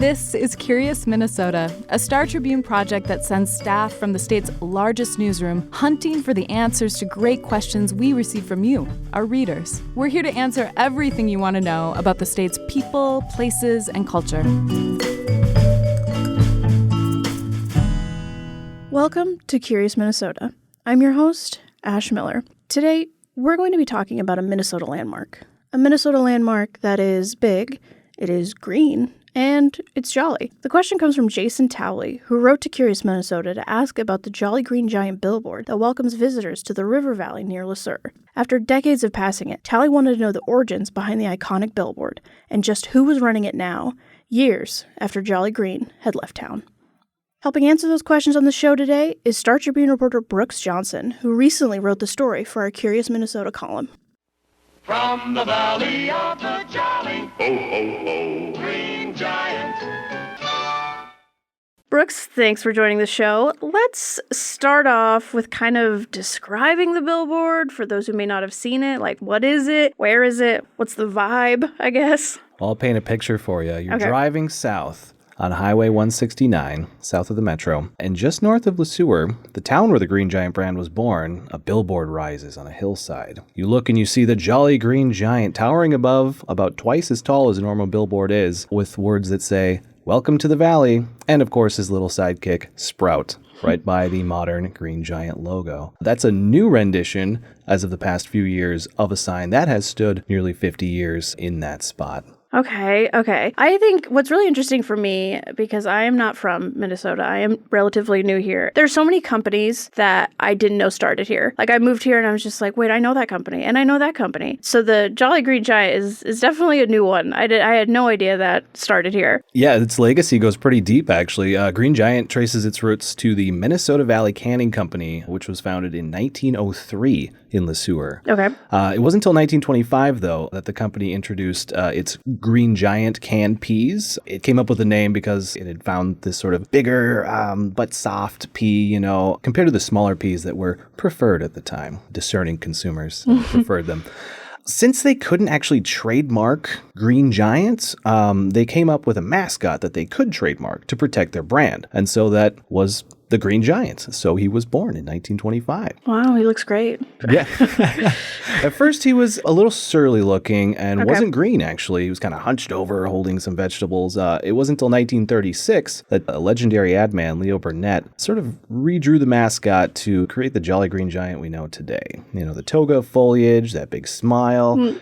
This is Curious Minnesota, a Star Tribune project that sends staff from the state's largest newsroom hunting for the answers to great questions we receive from you, our readers. We're here to answer everything you want to know about the state's people, places, and culture. Welcome to Curious Minnesota. I'm your host, Ash Miller. Today, we're going to be talking about a Minnesota landmark. A Minnesota landmark that is big, it is green, and it's jolly. The question comes from Jason Towley, who wrote to Curious Minnesota to ask about the Jolly Green Giant billboard that welcomes visitors to the river valley near Le Sueur. After decades of passing it, Towley wanted to know the origins behind the iconic billboard and just who was running it now, years after Jolly Green had left town. Helping answer those questions on the show today is Star Tribune reporter Brooks Johnson, who recently wrote the story for our Curious Minnesota column. From the valley of the Jolly, ho, ho, ho, Green Giant. Brooks, thanks for joining the show. Let's start off with kind of describing the billboard for those who may not have seen it. Like, what is it? Where is it? What's the vibe, I guess? I'll paint a picture for you. You're driving south on Highway 169, south of the metro, and just north of Le Sueur, the town where the Green Giant brand was born, a billboard rises on a hillside. You look and you see the Jolly Green Giant towering above, about twice as tall as a normal billboard is, with words that say, "Welcome to the Valley," and of course his little sidekick, Sprout, right by the modern Green Giant logo. That's a new rendition, as of the past few years, of a sign that has stood nearly 50 years in that spot. Okay. I think what's really interesting for me, because I am not from Minnesota, I am relatively new here. There's so many companies that I didn't know started here. Like, I moved here and I was just like, wait, I know that company and I know that company. So the Jolly Green Giant is definitely a new one. I had no idea that started here. Yeah, its legacy goes pretty deep, actually. Green Giant traces its roots to the Minnesota Valley Canning Company, which was founded in 1903 in Le Sueur. Okay. It wasn't until 1925, though, that the company introduced its Green Giant canned peas. It came up with the name because it had found this sort of bigger but soft pea, compared to the smaller peas that were preferred at the time. Discerning consumers preferred them. Since they couldn't actually trademark Green Giants, they came up with a mascot that they could trademark to protect their brand. And so that was the Green Giant. So he was born in 1925. Wow, he looks great. Yeah. At first, he was a little surly looking and wasn't green, actually. He was kind of hunched over, holding some vegetables. It wasn't until 1936 that a legendary ad man, Leo Burnett, sort of redrew the mascot to create the Jolly Green Giant we know today. The toga foliage, that big smile.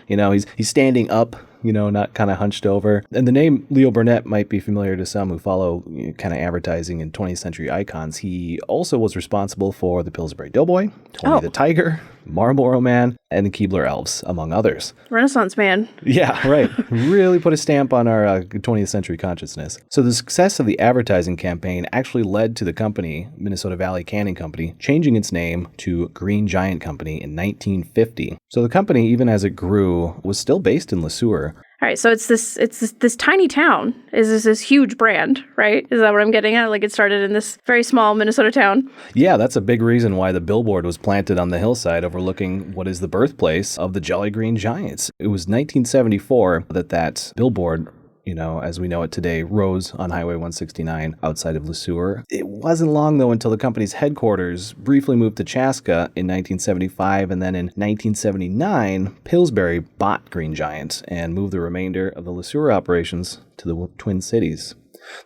He's standing up, not kind of hunched over. And the name Leo Burnett might be familiar to some who follow kind of advertising and 20th century icons. He also was responsible for the Pillsbury Doughboy, Tony the Tiger, Marlboro Man, and the Keebler Elves, among others. Renaissance man. Yeah, right. Really put a stamp on our 20th century consciousness. So the success of the advertising campaign actually led to the company, Minnesota Valley Canning Company, changing its name to Green Giant Company in 1950. So the company, even as it grew, was still based in Le Sueur. All right, so it's this tiny town is this huge brand, right? Is that what I'm getting at? Like, it started in this very small Minnesota town? Yeah, that's a big reason why the billboard was planted on the hillside overlooking what is the birthplace of the Jolly Green Giants. It was 1974 that billboard, as we know it today, rose on Highway 169 outside of Le Sueur. It wasn't long, though, until the company's headquarters briefly moved to Chaska in 1975, and then in 1979, Pillsbury bought Green Giant and moved the remainder of the Le Sueur operations to the Twin Cities.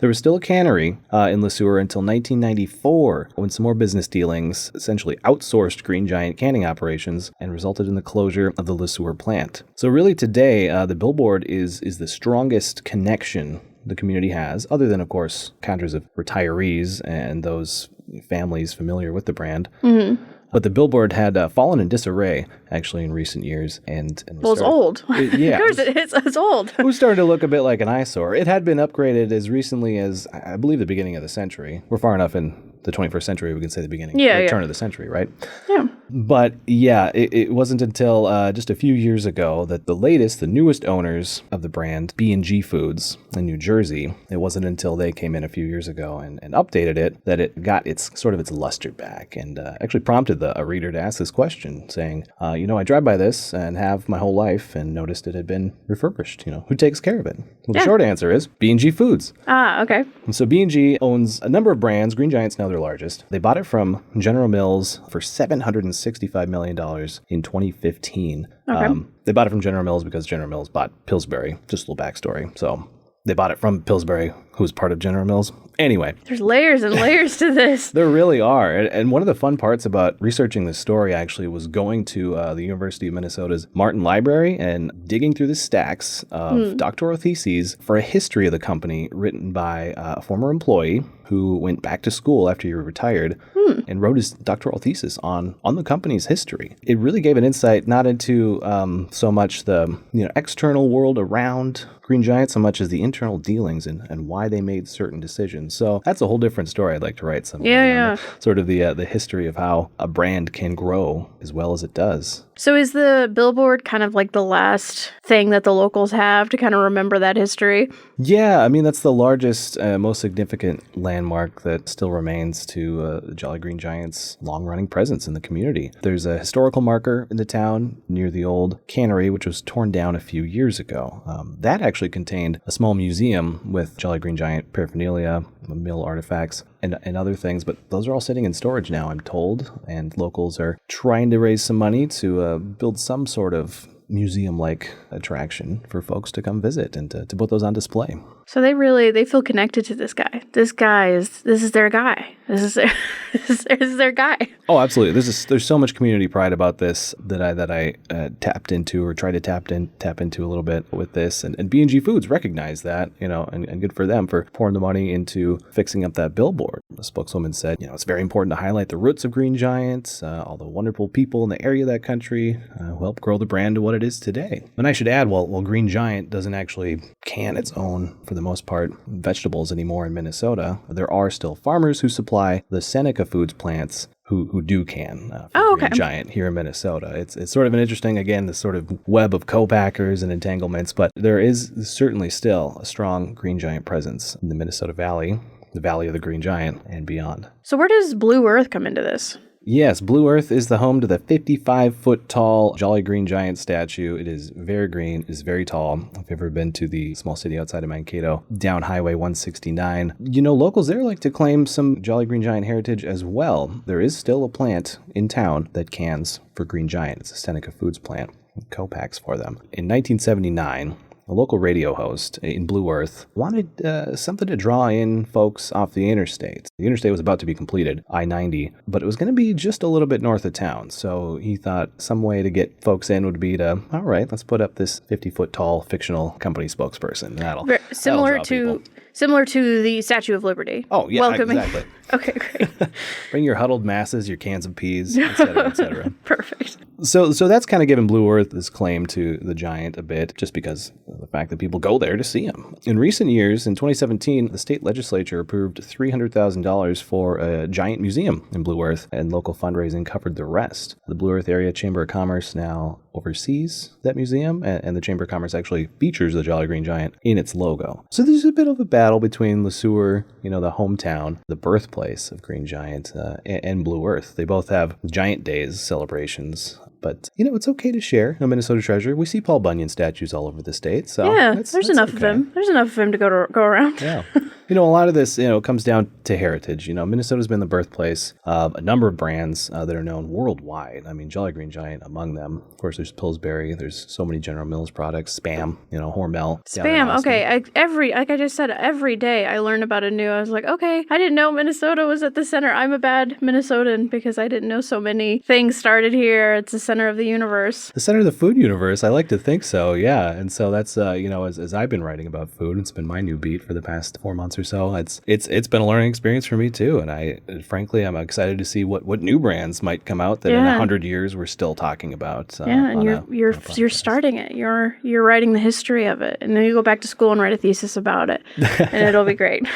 There was still a cannery in Le Sueur until 1994, when some more business dealings essentially outsourced Green Giant canning operations and resulted in the closure of the Le Sueur plant. So really today, the billboard is the strongest connection the community has, other than, of course, cadres of retirees and those families familiar with the brand. Mm-hmm. But the billboard had fallen in disarray, actually, in recent years. And it's old. Yeah. It's old. It was starting to look a bit like an eyesore. It had been upgraded as recently as, I believe, the beginning of the century. We're far enough in the 21st century, we can say the beginning, turn of the century, right? Yeah. But yeah, it wasn't until just a few years ago that the newest owners of the brand, B&G Foods in New Jersey, it wasn't until they came in a few years ago and updated it that it got its luster back, and actually prompted a reader to ask this question, saying, I drive by this and have my whole life and noticed it had been refurbished. Who takes care of it? Well, the short answer is B&G Foods. Ah, okay. And so B&G owns a number of brands. Green Giant's now their largest. They bought it from General Mills for $765 million in 2015. Okay. They bought it from General Mills because General Mills bought Pillsbury. Just a little backstory. So they bought it from Pillsbury, who was part of General Mills. Anyway. There's layers and layers to this. There really are. And one of the fun parts about researching this story actually was going to the University of Minnesota's Martin Library and digging through the stacks of doctoral theses for a history of the company written by a former employee who went back to school after he retired and wrote his doctoral thesis on the company's history. It really gave an insight not into so much the external world around Green Giant so much as the internal dealings and why they made certain decisions. So that's a whole different story. I'd like to write something. Sort of the history of how a brand can grow as well as it does. So is the billboard kind of like the last thing that the locals have to kind of remember that history? Yeah, I mean, that's the largest, most significant landmark that still remains to Jolly Green Giant's long-running presence in the community. There's a historical marker in the town near the old cannery, which was torn down a few years ago. That actually contained a small museum with Jolly Green Giant paraphernalia, mill artifacts, and other things, but those are all sitting in storage now, I'm told, and locals are trying to raise some money to build some sort of museum-like attraction for folks to come visit and to put those on display. So they feel connected to this guy. This is their guy. This is their guy. Oh, absolutely. There's so much community pride about this that I tapped into or tried to tap into a little bit with this, and B&G Foods recognized that, and good for them for pouring the money into fixing up that billboard. The spokeswoman said, it's very important to highlight the roots of Green Giant, all the wonderful people in the area of that country who helped grow the brand to what it is today. And I should add, while Green Giant doesn't actually can its own, for the most part, vegetables anymore in Minnesota, there are still farmers who supply the Seneca Foods plants who do can for Green Giant here in Minnesota. It's sort of an interesting, again, this sort of web of co-packers and entanglements, but there is certainly still a strong Green Giant presence in the Minnesota Valley, the Valley of the Green Giant, and beyond. So where does Blue Earth come into this? Yes, Blue Earth is the home to the 55-foot tall Jolly Green Giant statue. It is very green, it is very tall. If you've ever been to the small city outside of Mankato, down Highway 169, locals there like to claim some Jolly Green Giant heritage as well. There is still a plant in town that cans for Green Giant. It's a Seneca Foods plant. Co-packs for them. In 1979, a local radio host in Blue Earth wanted something to draw in folks off the interstate. The interstate was about to be completed, I-90, but it was going to be just a little bit north of town. So he thought some way to get folks in would be to, all right, let's put up this 50-foot tall fictional company spokesperson. That'll similar draw people. Similar to the Statue of Liberty. Oh, yeah, welcoming. Exactly. Okay, great. Bring your huddled masses, your cans of peas, et cetera, et cetera. Perfect. So that's kind of given Blue Earth this claim to the Giant a bit, just because of the fact that people go there to see him. In recent years, in 2017, the state legislature approved $300,000 for a Giant museum in Blue Earth, and local fundraising covered the rest. The Blue Earth Area Chamber of Commerce now oversees that museum, and the Chamber of Commerce actually features the Jolly Green Giant in its logo. So there's a bit of a battle between Le Sueur, the hometown, the birthplace of Green Giant, and Blue Earth. They both have Giant Days celebrations. But, it's okay to share a Minnesota treasure. We see Paul Bunyan statues all over the state. So yeah, there's enough of him. There's enough of him to go around. Yeah. A lot of this, comes down to heritage. Minnesota's been the birthplace of a number of brands that are known worldwide. I mean, Jolly Green Giant among them. Of course, there's Pillsbury. There's so many General Mills products. Spam, Hormel. Spam, okay. Like I just said, every day I learn about a new. I was like, okay, I didn't know Minnesota was at the center. I'm a bad Minnesotan because I didn't know so many things started here. It's the center of the universe. The center of the food universe. I like to think so, yeah. And so that's, as I've been writing about food, it's been my new beat for the past 4 months months or so. It's been a learning experience for me too, and I'm excited to see what new brands might come out that in 100 years we're still talking about. And you're starting it. You're writing the history of it, and then you go back to school and write a thesis about it, and it'll be great.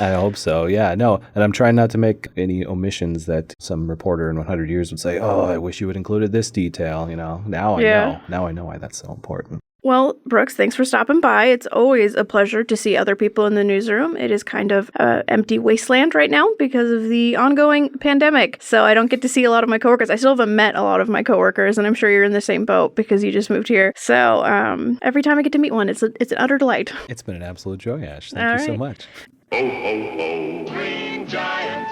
I hope so. Yeah, no, and I'm trying not to make any omissions that some reporter in 100 years would say, "Oh, I wish you had included this detail." Now I know why that's so important. Well, Brooks, thanks for stopping by. It's always a pleasure to see other people in the newsroom. It is kind of an empty wasteland right now because of the ongoing pandemic. So I don't get to see a lot of my coworkers. I still haven't met a lot of my coworkers, and I'm sure you're in the same boat because you just moved here. So every time I get to meet one, it's an utter delight. It's been an absolute joy, Ash. Thank you so much. Ho, ho, ho, Green Giant.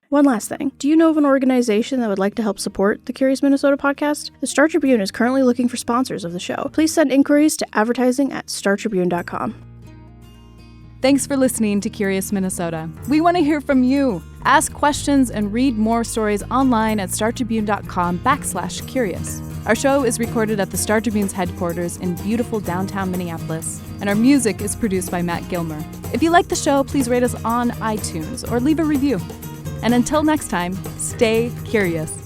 One last thing. Do you know of an organization that would like to help support the Curious Minnesota podcast? The Star Tribune is currently looking for sponsors of the show. Please send inquiries to advertising@startribune.com. Thanks for listening to Curious Minnesota. We want to hear from you. Ask questions and read more stories online at startribune.com/curious. Our show is recorded at the Star Tribune's headquarters in beautiful downtown Minneapolis, and our music is produced by Matt Gilmer. If you like the show, please rate us on iTunes or leave a review. And until next time, stay curious.